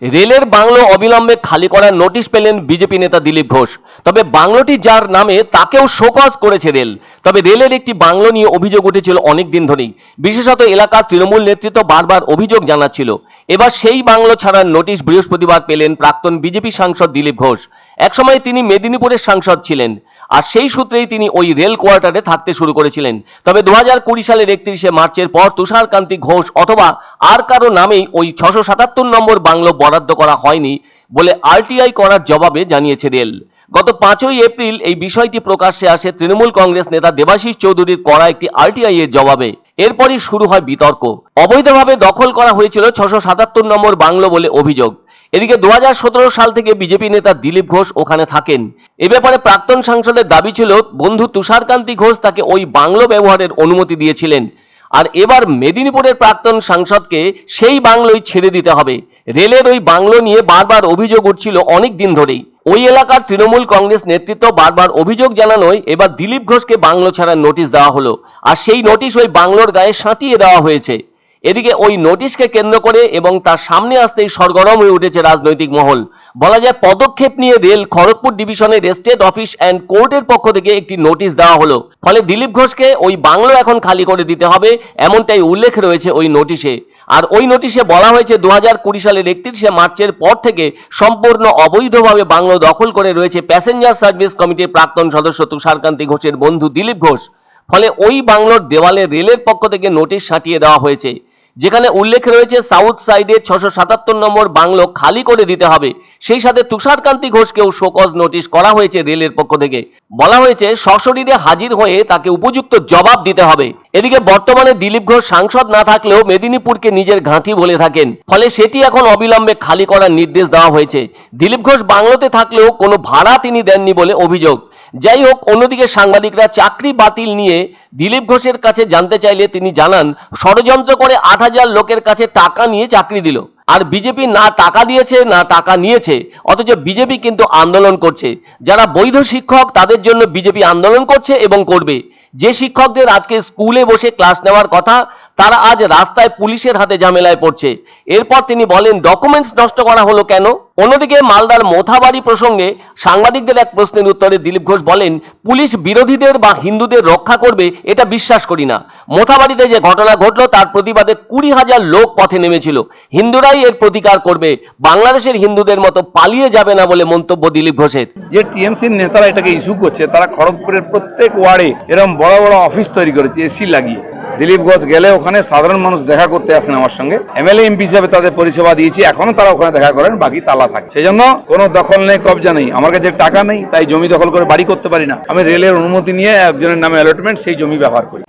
রেলের বাংলো অবিলম্বে খালি করার নোটিশ পেলেন বিজেপি নেতা দিলীপ ঘোষ। তবে বাংলোটি যার নামে তাকেও শোকজ করেছে রেল। তবে রেলের একটি বাংলো নিয়ে অভিযোগ উঠেছিল অনেক দিন ধরেই। বিশেষত এলাকার তৃণমূল নেতৃত্ব বারবার অভিযোগ জানাচ্ছিল। এবার সেই বাংলো ছাড়ার নোটিশ বৃহস্পতিবার পেলেন প্রাক্তন বিজেপি সাংসদ দিলীপ ঘোষ। একসময় তিনি মেদিনীপুরের সাংসদ ছিলেন, আর সেই সূত্রেই তিনি ওই রেল কোয়ার্টারে থাকতে শুরু করেছিলেন। তবে 2020 সালের 31শে মার্চের পর তুষারকান্তি ঘোষ অথবা আর কারো নামেই ওই 677 নম্বর বাংলো বরাদ্দ করা হয়নি বলে আরটিআই করার জবাবে জানিয়েছে রেল। গত 5ই এপ্রিল এই বিষয়টি প্রকাশ্যে আসে তৃণমূল কংগ্রেস নেতা দেবাশিস চৌধুরীর করা একটি আরটিআই এর জবাবে। এরপরই শুরু হয় বিতর্ক। অবৈধভাবে দখল করা হয়েছিল 677 নম্বর বাংলো বলে অভিযোগ। এদিকে 2017 সাল থেকে বিজেপি নেতা দিলীপ ঘোষ ওখানে থাকেন। এ ব্যাপারে প্রাক্তন সাংসদের দাবি ছিল বন্ধু তুষারকান্তি ঘোষ তাকে ওই বাংলো ব্যবহারের অনুমতি দিয়েছিলেন, আর এবার মেদিনীপুরের প্রাক্তন সাংসদকে সেই বাংলোই ছেড়ে দিতে হবে। রেলের ওই বাংলো নিয়ে বারবার অভিযোগ উঠছিল অনেক দিন ধরেই। ওই এলাকার তৃণমূল কংগ্রেস নেতৃত্ব বারবার অভিযোগ জানানোয় এবার দিলীপ ঘোষকে বাংলো ছাড়ার নোটিশ দেওয়া হলো, আর সেই নোটিশ ওই বাংলোর গায়ে সাঁটিয়ে দেওয়া হয়েছে। এদিকে ওই নোটিশকে কেন্দ্র করে এবং তার সামনে আসতেই সরগরম হয়ে উঠেছে রাজনৈতিক মহল। বলা যায় পদক্ষেপ নিয়ে রেল খড়গপুর ডিভিশনের স্টেট অফিস অ্যান্ড কোর্টের পক্ষ থেকে একটি নোটিশ দেওয়া হলো। ফলে দিলীপ ঘোষকে ওই বাংলো এখন খালি করে দিতে হবে এমনটাই উল্লেখ রয়েছে ওই নোটিশে। আর ওই নোটিশে বলা হয়েছে 2020 সালের 31শে মার্চের পর থেকে সম্পূর্ণ অবৈধভাবে বাংলো দখল করে রয়েছে প্যাসেঞ্জার সার্ভিস কমিটির প্রাক্তন সদস্য তুষারকান্তি ঘোষের বন্ধু দিলীপ ঘোষ। ফলে ওই বাংলোর দেওয়ালে রেলের পক্ষ থেকে নোটিশ সাঁটিয়ে দেওয়া হয়েছে, যেখানে উল্লেখ রয়েছে সাউথ সাইডে 677 নম্বর বাংলো খালি করে দিতে হবে। সেই সাথে তুষারকান্তি ঘোষকেও শোকজ নোটিশ করা হয়েছে রেলের পক্ষ থেকে। বলা হয়েছে সশরীরে হাজির হয়ে তাকে উপযুক্ত জবাব দিতে হবে। এদিকে বর্তমানে দিলীপ ঘোষ সাংসদ না থাকলেও মেদিনীপুরকে নিজের ঘাঁটি বলে থাকেন, ফলে সেটি এখন অবিলম্বে খালি করার নির্দেশ দেওয়া হয়েছে। দিলীপ ঘোষ বাংলোতে থাকলেও কোনো ভাড়া তিনি দেননি বলে অভিযোগ। যাই হোক, অন্যদিকে সাংবাদিকরা চাকরি বাতিল নিয়ে দিলীপ ঘোষের কাছে জানতে চাইলে তিনি জানান ষড়যন্ত্র করে 8,000 লোকের কাছে টাকা নিয়ে চাকরি দিল। আর বিজেপি না টাকা দিয়েছে না টাকা নিয়েছে, অথচ বিজেপি কিন্তু আন্দোলন করছে। যারা বৈধ শিক্ষক তাদের জন্য বিজেপি আন্দোলন করছে এবং করবে। যে শিক্ষকদের আজকে স্কুলে বসে ক্লাস নেওয়ার কথা, তারা আজ রাস্তায় পুলিশের হাতে ঝামেলায় পড়ছে। এরপর তিনি বলেন ডকুমেন্টস নষ্ট করা হলো কেন। অন্যদিকে মালদার মোথাবাড়ি প্রসঙ্গে সাংবাদিকদের এক প্রশ্নের উত্তরে দিলীপ ঘোষ বলেন পুলিশ বিরোধীদের বা হিন্দুদের রক্ষা করবে এটা বিশ্বাস করি না। মোথাবাড়িতে যে ঘটনা ঘটলো তার প্রতিবাদে 20,000 লোক পথে নেমেছিল। হিন্দুরাই এর প্রতিকার করবে, বাংলাদেশের হিন্দুদের মতো পালিয়ে যাবে না বলে মন্তব্য দিলীপ ঘোষের। যে টিএমসির নেতারা এটাকে ইস্যু করছে, তারা খড়গপুরের প্রত্যেক ওয়ার্ডে এরকম বড় বড় অফিস তৈরি করেছে এসি লাগিয়ে। দিলীপ ঘোষ গেলে ওখানে সাধারণ মানুষ দেখা করতে আসেন আমার সঙ্গে, এমএলএ এমপি হিসাবে তাদের পরিষেবা দিয়েছি, এখনো তারা ওখানে দেখা করেন, বাকি তালা থাকে। সেই জন্য কোনো দখল নেই, কবজা নেই। আমার কাছে টাকা নেই, তাই জমি দখল করে বাড়ি করতে পারি না। আমি রেলের অনুমতি নিয়ে একজনের নামে অ্যালটমেন্ট, সেই জমি ব্যবহার করি।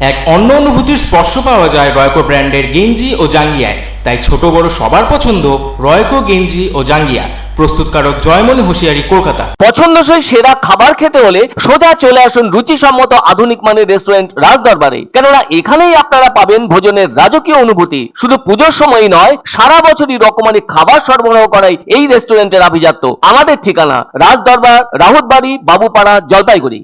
এক অন্য অনুভূতির স্পর্শ পাওয়া যায় রয়কো ব্র্যান্ডের গেঞ্জি ও জাঙ্গিয়ায়। তাই ছোট বড় সবার পছন্দ রয়কো গেঞ্জি ও জাঙ্গিয়া। প্রস্তুতকারক জয়মনি হোশিয়ারি, কলকাতা। পছন্দসই সেরা খাবার খেতে হলে সোজা চলে আসুন রুচিসম্মত আধুনিক মানের রেস্টুরেন্ট রাজদরবারে। কেননা এখানেই আপনারা পাবেন ভোজনের রাজকীয় অনুভূতি। শুধু পুজোর সময়ই নয়, সারা বছরই রকমারি খাবার সরবরাহ করাই এই রেস্টুরেন্টের আভিজাত্য। আমাদের ঠিকানা রাজদরবার, রাহুতবাড়ি, বাবুপাড়া, জলপাইগুড়ি।